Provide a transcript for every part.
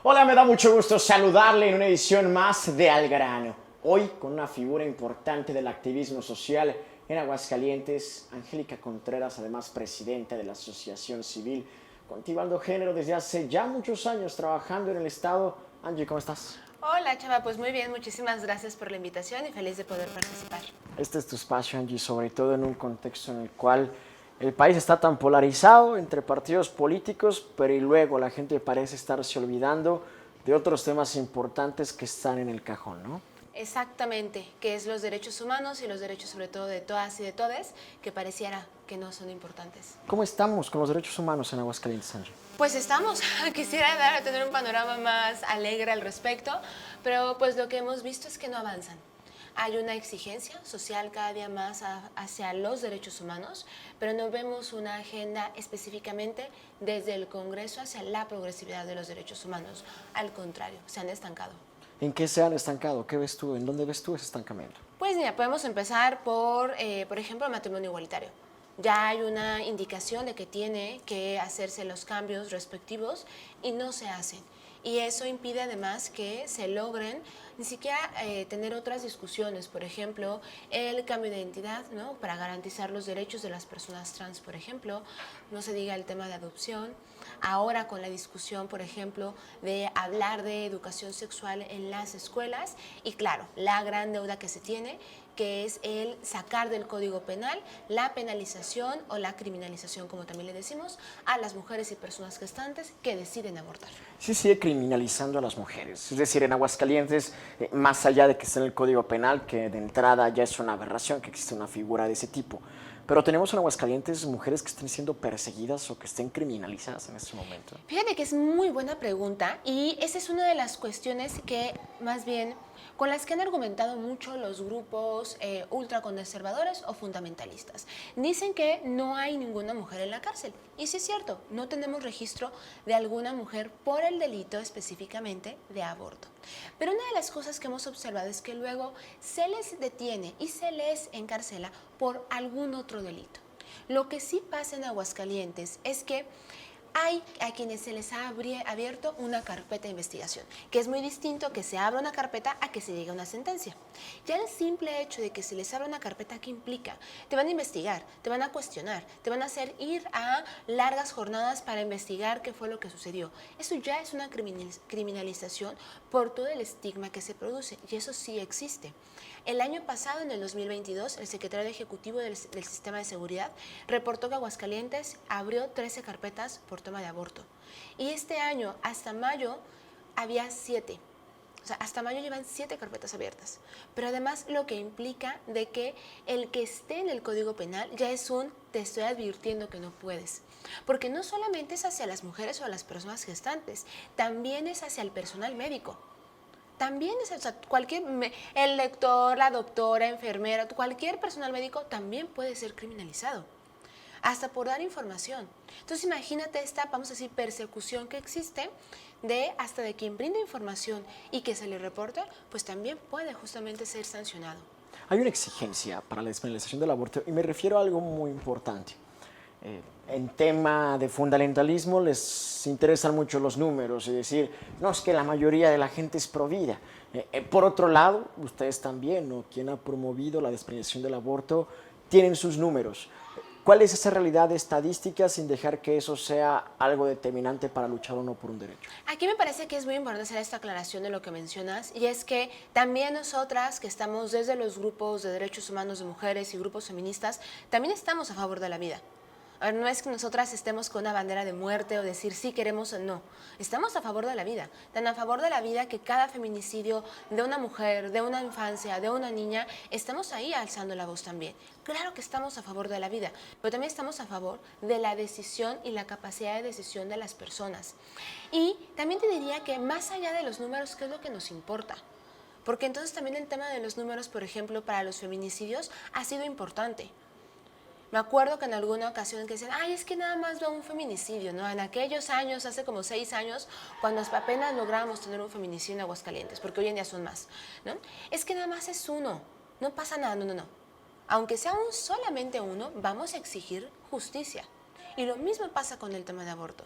Hola, me da mucho gusto saludarle en una edición más de Al Grano. Hoy con una figura importante del activismo social en Aguascalientes, Angélica Contreras, además presidenta de la Asociación Civil Cultivando Género desde hace ya muchos años trabajando en el Estado. Angie, ¿cómo estás? Hola Chava, pues muy bien, muchísimas gracias por la invitación y feliz de poder participar. Este es tu espacio, Angie, sobre todo en un contexto en el cual el país está tan polarizado entre partidos políticos, pero y luego la gente parece estarse olvidando de otros temas importantes que están en el cajón, ¿no? Exactamente, que es los derechos humanos y los derechos sobre todo de todas y de todes, que pareciera que no son importantes. ¿Cómo estamos con los derechos humanos en Aguascalientes, Angie? Pues estamos, quisiera tener un panorama más alegre al respecto, pero pues lo que hemos visto es que no avanzan. Hay una exigencia social cada día más hacia los derechos humanos, pero no vemos una agenda específicamente desde el Congreso hacia la progresividad de los derechos humanos. Al contrario, se han estancado. ¿En qué se han estancado? ¿Qué ves tú? ¿En dónde ves tú ese estancamiento? Pues mira, podemos empezar por ejemplo, el matrimonio igualitario. Ya hay una indicación de que tiene que hacerse los cambios respectivos y no se hacen. Y eso impide además que se logren ni siquiera tener otras discusiones, por ejemplo, el cambio de identidad, ¿no? Para garantizar los derechos de las personas trans, por ejemplo, no se diga el tema de adopción. Ahora con la discusión, por ejemplo, de hablar de educación sexual en las escuelas y claro, la gran deuda que se tiene, que es el sacar del Código Penal la penalización o la criminalización, como también le decimos, a las mujeres y personas gestantes que deciden abortar. Sí sigue criminalizando a las mujeres. Es decir, en Aguascalientes, más allá de que esté en el Código Penal, que de entrada ya es una aberración que existe una figura de ese tipo, pero tenemos en Aguascalientes mujeres que estén siendo perseguidas o que estén criminalizadas en este momento. Fíjate que es muy buena pregunta y esa es una de las cuestiones que más bien con las que han argumentado mucho los grupos ultraconservadores o fundamentalistas. Dicen que no hay ninguna mujer en la cárcel y sí es cierto, no tenemos registro de alguna mujer por el delito específicamente de aborto. Pero una de las cosas que hemos observado es que luego se les detiene y se les encarcela por algún otro delito. Lo que sí pasa en Aguascalientes es que hay a quienes se les ha abierto una carpeta de investigación, que es muy distinto que se abra una carpeta a que se llegue a una sentencia. Ya el simple hecho de que se les abra una carpeta, ¿qué implica? Te van a investigar, te van a cuestionar, te van a hacer ir a largas jornadas para investigar qué fue lo que sucedió. Eso ya es una criminalización por todo el estigma que se produce, y eso sí existe. El año pasado, en el 2022, el secretario ejecutivo del Sistema de Seguridad reportó que Aguascalientes abrió 13 carpetas por tema de aborto. Y este año, hasta mayo, había 7. O sea, hasta mayo llevan 7 carpetas abiertas. Pero además lo que implica de que el que esté en el Código Penal ya es un te estoy advirtiendo que no puedes. Porque no solamente es hacia las mujeres o a las personas gestantes, también es hacia el personal médico. También es, o sea, el lector, la doctora, enfermera, cualquier personal médico también puede ser criminalizado, hasta por dar información. Entonces imagínate esta, vamos a decir, persecución que existe de hasta de quien brinda información y que se le reporte, pues también puede justamente ser sancionado. Hay una exigencia para la despenalización del aborto y me refiero a algo muy importante. En tema de fundamentalismo les interesan mucho los números y decir, no, es que la mayoría de la gente es pro vida. Por otro lado, ustedes también, ¿no? Quien ha promovido la despenalización del aborto, tienen sus números. ¿Cuál es esa realidad estadística sin dejar que eso sea algo determinante para luchar o no por un derecho? Aquí me parece que es muy importante hacer esta aclaración de lo que mencionas, y es que también nosotras que estamos desde los grupos de derechos humanos de mujeres y grupos feministas, también estamos a favor de la vida. A ver, no es que nosotras estemos con una bandera de muerte o decir sí queremos o no. Estamos a favor de la vida. Tan a favor de la vida que cada feminicidio de una mujer, de una infancia, de una niña, estamos ahí alzando la voz también. Claro que estamos a favor de la vida, pero también estamos a favor de la decisión y la capacidad de decisión de las personas. Y también te diría que más allá de los números, ¿qué es lo que nos importa? Porque entonces también el tema de los números, por ejemplo, para los feminicidios ha sido importante. Me acuerdo que en alguna ocasión que decían, ay, es que nada más veo un feminicidio, ¿no? En aquellos años, hace como 6 años, cuando apenas lográbamos tener un feminicidio en Aguascalientes, porque hoy en día son más, ¿no? Es que nada más es uno, no pasa nada, no, no, no. Aunque sea solamente uno, vamos a exigir justicia. Y lo mismo pasa con el tema de aborto.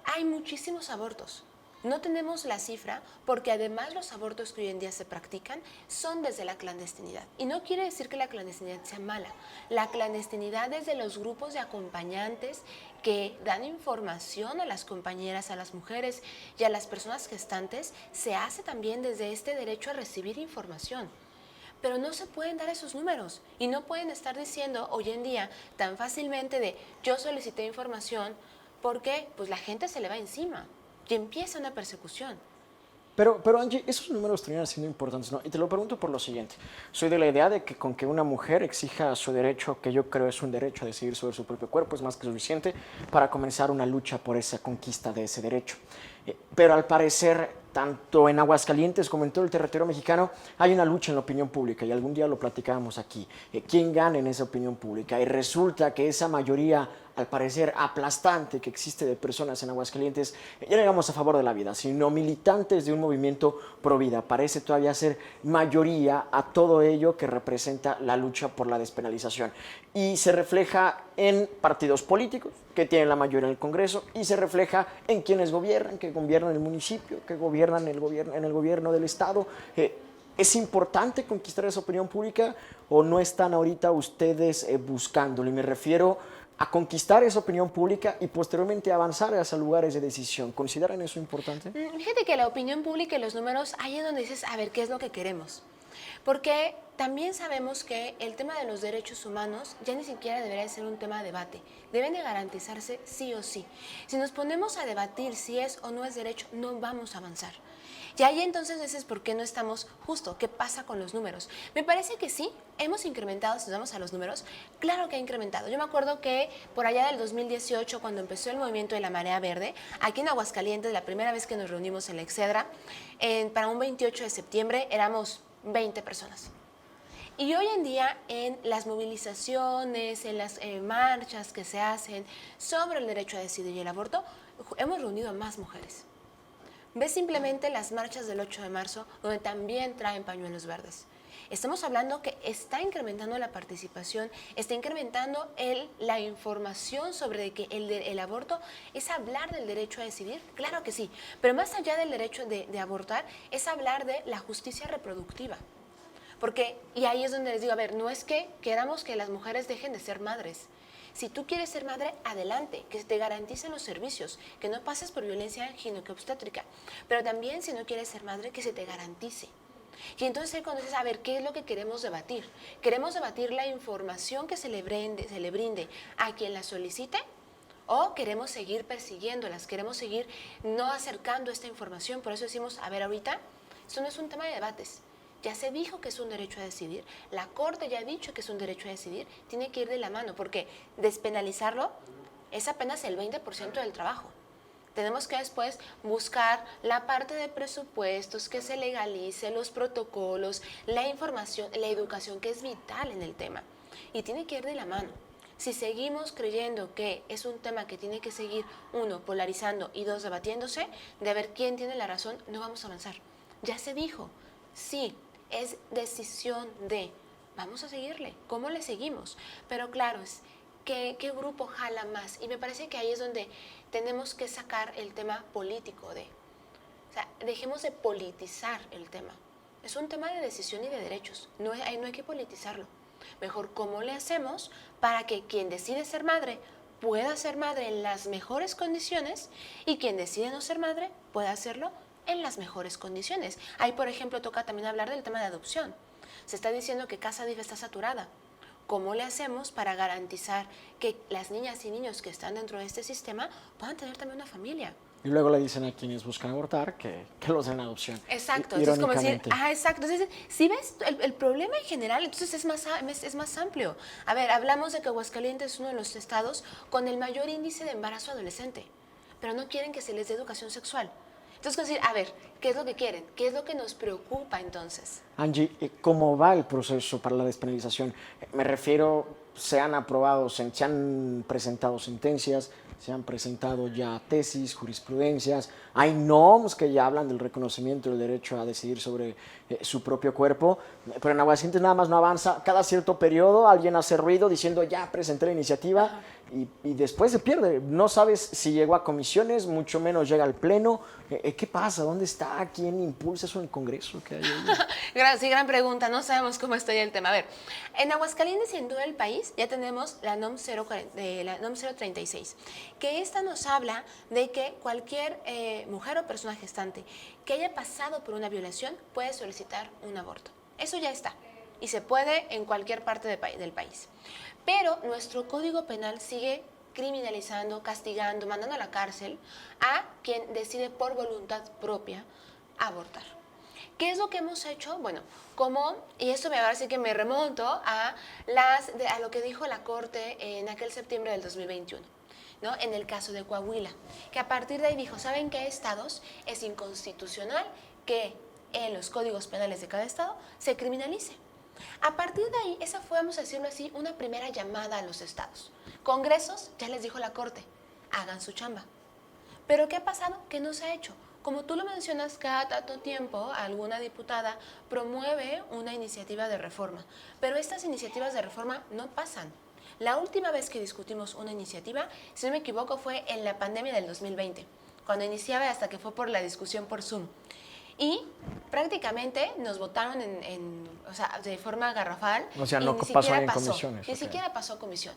Hay muchísimos abortos, No tenemos la cifra porque además los abortos que hoy en día se practican son desde la clandestinidad. Y no quiere decir que la clandestinidad sea mala. La clandestinidad desde los grupos de acompañantes que dan información a las compañeras, a las mujeres y a las personas gestantes, se hace también desde este derecho a recibir información. Pero no se pueden dar esos números y no pueden estar diciendo hoy en día tan fácilmente de yo solicité información porque pues la gente se le va encima. Y empieza una persecución. Pero Angie, esos números terminan siendo importantes, ¿no? Y te lo pregunto por lo siguiente. Soy de la idea de que con que una mujer exija su derecho, que yo creo es un derecho a decidir sobre su propio cuerpo, es más que suficiente para comenzar una lucha por esa conquista de ese derecho. Pero al parecer, tanto en Aguascalientes como en todo el territorio mexicano, hay una lucha en la opinión pública, y algún día lo platicábamos aquí. ¿Quién gana en esa opinión pública? Y resulta que esa mayoría, al parecer aplastante, que existe de personas en Aguascalientes, ya no digamos a favor de la vida, sino militantes de un movimiento pro vida, parece todavía ser mayoría a todo ello que representa la lucha por la despenalización. Y se refleja en partidos políticos que tienen la mayoría en el Congreso, y se refleja en quienes gobiernan, que gobiernan el municipio, que gobiernan en el gobierno del Estado. ¿Es importante conquistar esa opinión pública o no están ahorita ustedes buscándolo? Y me refiero a conquistar esa opinión pública y posteriormente avanzar hacia lugares de decisión. ¿Consideran eso importante? Fíjate que la opinión pública y los números, ahí es donde dices, a ver, ¿qué es lo que queremos? Porque también sabemos que el tema de los derechos humanos ya ni siquiera debería ser un tema de debate. Deben de garantizarse sí o sí. Si nos ponemos a debatir si es o no es derecho, no vamos a avanzar. Y ahí entonces ese es por qué no estamos justo. ¿Qué pasa con los números? Me parece que sí, hemos incrementado, si nos vamos a los números, claro que ha incrementado. Yo me acuerdo que por allá del 2018, cuando empezó el movimiento de la Marea Verde, aquí en Aguascalientes, la primera vez que nos reunimos en la Excedra, para un 28 de septiembre éramos 20 personas. Y hoy en día en las movilizaciones, en las marchas que se hacen sobre el derecho a decidir y el aborto, hemos reunido a más mujeres. Ves simplemente las marchas del 8 de marzo, donde también traen pañuelos verdes. Estamos hablando que está incrementando la participación, está incrementando la información sobre que el aborto es hablar del derecho a decidir, claro que sí, pero más allá del derecho de abortar, es hablar de la justicia reproductiva. Porque, y ahí es donde les digo, a ver, no es que queramos que las mujeres dejen de ser madres. Si tú quieres ser madre, adelante, que te garanticen los servicios, que no pases por violencia gineco-obstétrica. Pero también, si no quieres ser madre, que se te garantice. Y entonces ahí cuando dices, a ver, ¿qué es lo que queremos debatir? ¿Queremos debatir la información que se le brinde a quien la solicite? ¿O queremos seguir persiguiéndolas? ¿Queremos seguir no acercando esta información? Por eso decimos, a ver, ahorita, esto no es un tema de debates. Ya se dijo que es un derecho a decidir, la Corte ya ha dicho que es un derecho a decidir, tiene que ir de la mano, porque despenalizarlo es apenas el 20% del trabajo. Tenemos que después buscar la parte de presupuestos, que se legalice, los protocolos, la información, la educación, que es vital en el tema. Y tiene que ir de la mano. Si seguimos creyendo que es un tema que tiene que seguir, uno, polarizando y dos, debatiéndose, de ver quién tiene la razón, no vamos a avanzar. Ya se dijo, sí, es decisión de, vamos a seguirle, ¿cómo le seguimos? Pero claro, ¿qué grupo jala más? Y me parece que ahí es donde tenemos que sacar el tema político o sea, dejemos de politizar el tema. Es un tema de decisión y de derechos, no hay que politizarlo. Mejor, ¿cómo le hacemos para que quien decide ser madre pueda ser madre en las mejores condiciones y quien decide no ser madre pueda hacerlo en las mejores condiciones? Ahí, por ejemplo, toca también hablar del tema de adopción. Se está diciendo que Casa DIF está saturada. ¿Cómo le hacemos para garantizar que las niñas y niños que están dentro de este sistema puedan tener también una familia? Y luego le dicen a quienes buscan abortar que los den adopción. Exacto, entonces es como decir, exacto. Entonces, si ves el problema en general, entonces es más amplio. A ver, hablamos de que Aguascalientes es uno de los estados con el mayor índice de embarazo adolescente, pero no quieren que se les dé educación sexual. Entonces, decir, a ver, ¿qué es lo que quieren? ¿Qué es lo que nos preocupa entonces? Angie, ¿cómo va el proceso para la despenalización? Me refiero, se han aprobado, se han presentado sentencias, se han presentado ya tesis, jurisprudencias, hay normas que ya hablan del reconocimiento del derecho a decidir sobre su propio cuerpo, pero en Aguascalientes nada más no avanza. Cada cierto periodo alguien hace ruido diciendo ya presenté la iniciativa. y después se pierde. No sabes si llegó a comisiones, mucho menos llega al Pleno. ¿Qué pasa? ¿Dónde está? ¿Quién impulsa eso en el Congreso? ¿Qué hay ahí? Sí, gran pregunta. No sabemos cómo está ya el tema. A ver, en Aguascalientes y en todo el país ya tenemos la NOM, 036, que esta nos habla de que cualquier mujer o persona gestante que haya pasado por una violación puede solicitar un aborto. Eso ya está y se puede en cualquier parte del país. Pero nuestro Código Penal sigue criminalizando, castigando, mandando a la cárcel a quien decide por voluntad propia abortar. ¿Qué es lo que hemos hecho? Bueno, y esto me ahora sí que me remonto a lo que dijo la Corte en aquel septiembre del 2021. ¿No? En el caso de Coahuila, que a partir de ahí dijo, ¿saben qué estados es inconstitucional que en los códigos penales de cada estado se criminalice? A partir de ahí, esa fue, vamos a decirlo así, una primera llamada a los estados. Congresos, ya les dijo la Corte, hagan su chamba. ¿Pero qué ha pasado? Que no se ha hecho. Como tú lo mencionas, cada tanto tiempo alguna diputada promueve una iniciativa de reforma, pero estas iniciativas de reforma no pasan. La última vez que discutimos una iniciativa, si no me equivoco, fue en la pandemia del 2020, cuando iniciaba hasta que fue por la discusión por Zoom. Y prácticamente nos votaron de forma garrafal. O sea, no ni pasó siquiera en pasó, comisiones. Ni siquiera pasó comisión.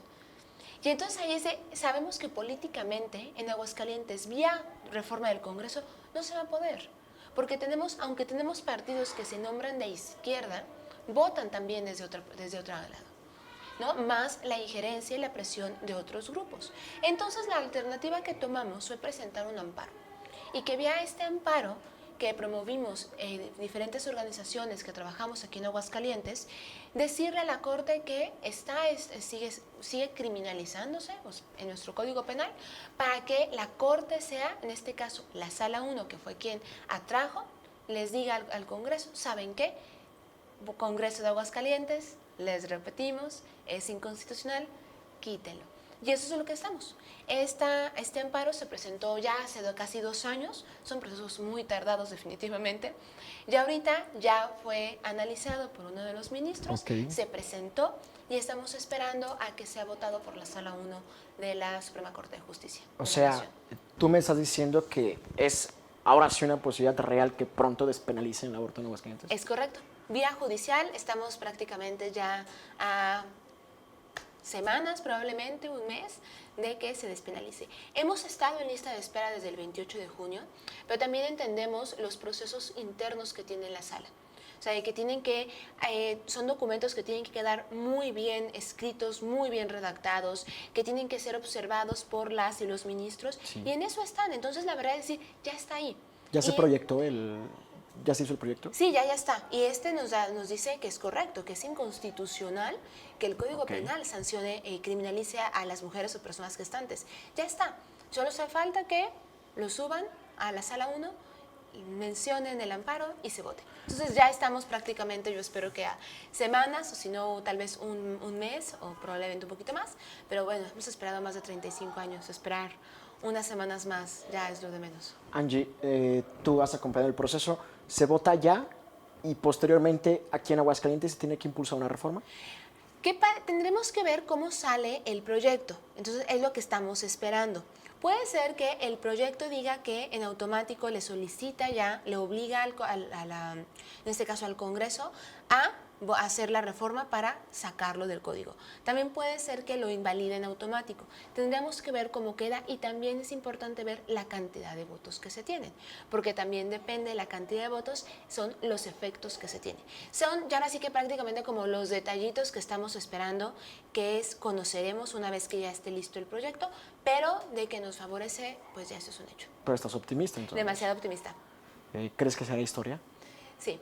Y entonces ahí sabemos que políticamente en Aguascalientes, vía reforma del Congreso, no se va a poder. Porque aunque tenemos partidos que se nombran de izquierda, votan también desde otro lado, ¿no? Más la injerencia y la presión de otros grupos. Entonces la alternativa que tomamos fue presentar un amparo. Y que vía este amparo que promovimos diferentes organizaciones que trabajamos aquí en Aguascalientes, decirle a la Corte que sigue criminalizándose en nuestro Código Penal para que la Corte sea, en este caso, la Sala 1, que fue quien atrajo, les diga al Congreso, ¿saben qué? Congreso de Aguascalientes, les repetimos, es inconstitucional, quítenlo. Y eso es lo que estamos. Este amparo se presentó ya hace casi 2 años, son procesos muy tardados definitivamente. Y ahorita ya fue analizado por uno de los ministros, se presentó y estamos esperando a que sea votado por la Sala 1 de la Suprema Corte de Justicia. O sea, tú me estás diciendo que es ahora sí una posibilidad real que pronto despenalicen el aborto en Aguascalientes. Es correcto. Vía judicial estamos prácticamente ya a semanas, probablemente un mes, de que se despenalice. Hemos estado en lista de espera desde el 28 de junio, pero también entendemos los procesos internos que tiene la sala. O sea, son documentos que tienen que quedar muy bien escritos, muy bien redactados, que tienen que ser observados por las y los ministros, sí. Y en eso están. Entonces, la verdad es decir, ya está ahí. ¿Ya se proyectó ¿Ya se hizo el proyecto? Sí, ya está. Y nos dice que es correcto, que es inconstitucional que el Código Penal sancione y criminalice a las mujeres o personas gestantes. Ya está. Solo hace falta que lo suban a la Sala 1, mencionen el amparo y se vote. Entonces ya estamos prácticamente, yo espero que a semanas, o si no, tal vez un mes o probablemente un poquito más. Pero bueno, hemos esperado más de 35 años. Esperar unas semanas más ya es lo de menos. Angie, tú has acompañado el proceso. ¿Se vota ya y posteriormente aquí en Aguascalientes se tiene que impulsar una reforma? Tendremos que ver cómo sale el proyecto. Entonces es lo que estamos esperando. Puede ser que el proyecto diga que en automático le solicita ya, le obliga en este caso al Congreso a hacer la reforma para sacarlo del código. También puede ser que lo invalide en automático. Tendríamos que ver cómo queda y también es importante ver la cantidad de votos que se tienen, porque también depende de la cantidad de votos, son los efectos que se tienen. Son ya ahora sí que prácticamente como los detallitos que estamos esperando, conoceremos una vez que ya esté listo el proyecto, pero de que nos favorece, pues ya eso es un hecho. Pero estás optimista entonces. Demasiado optimista. ¿Crees que será historia? Sí.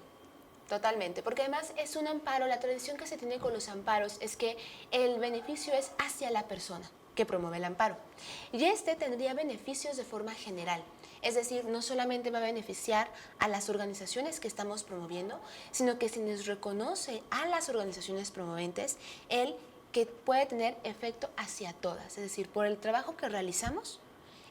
Totalmente, porque además es un amparo, la tradición que se tiene con los amparos es que el beneficio es hacia la persona que promueve el amparo. Y tendría beneficios de forma general, es decir, no solamente va a beneficiar a las organizaciones que estamos promoviendo, sino que se les reconoce a las organizaciones promoventes el que puede tener efecto hacia todas, es decir, por el trabajo que realizamos,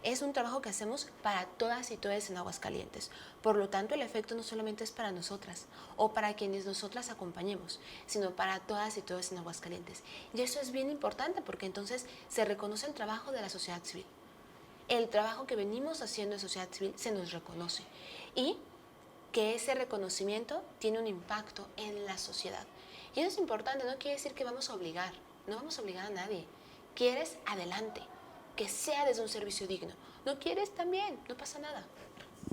es un trabajo que hacemos para todas y todos en Aguascalientes. Por lo tanto, el efecto no solamente es para nosotras o para quienes nosotras acompañemos, sino para todas y todos en Aguascalientes. Y eso es bien importante porque entonces se reconoce el trabajo de la sociedad civil. El trabajo que venimos haciendo en sociedad civil se nos reconoce y que ese reconocimiento tiene un impacto en la sociedad. Y eso es importante, no quiere decir que vamos a obligar, no vamos a obligar a nadie. ¿Quieres? Adelante, que sea desde un servicio digno. ¿No quieres? También, no pasa nada.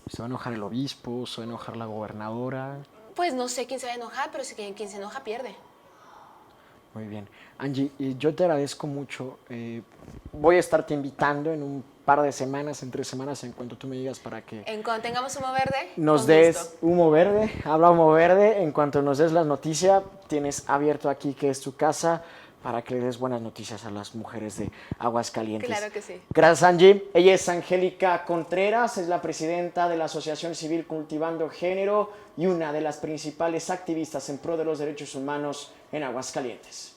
¿Se va a enojar el obispo? ¿Se va a enojar la gobernadora? Pues no sé quién se va a enojar, pero si quien se enoja pierde. Muy bien. Angie, yo te agradezco mucho. Voy a estarte invitando en un par de semanas, en 3 semanas, en cuanto tú me digas para que En cuanto tengamos humo verde, nos con des gusto. humo verde. Habla humo verde. En cuanto nos des las noticias, tienes abierto aquí que es tu casa para que le des buenas noticias a las mujeres de Aguascalientes. Claro que sí. Gracias, Angie. Ella es Angélica Contreras, es la presidenta de la Asociación Civil Cultivando Género y una de las principales activistas en pro de los derechos humanos en Aguascalientes.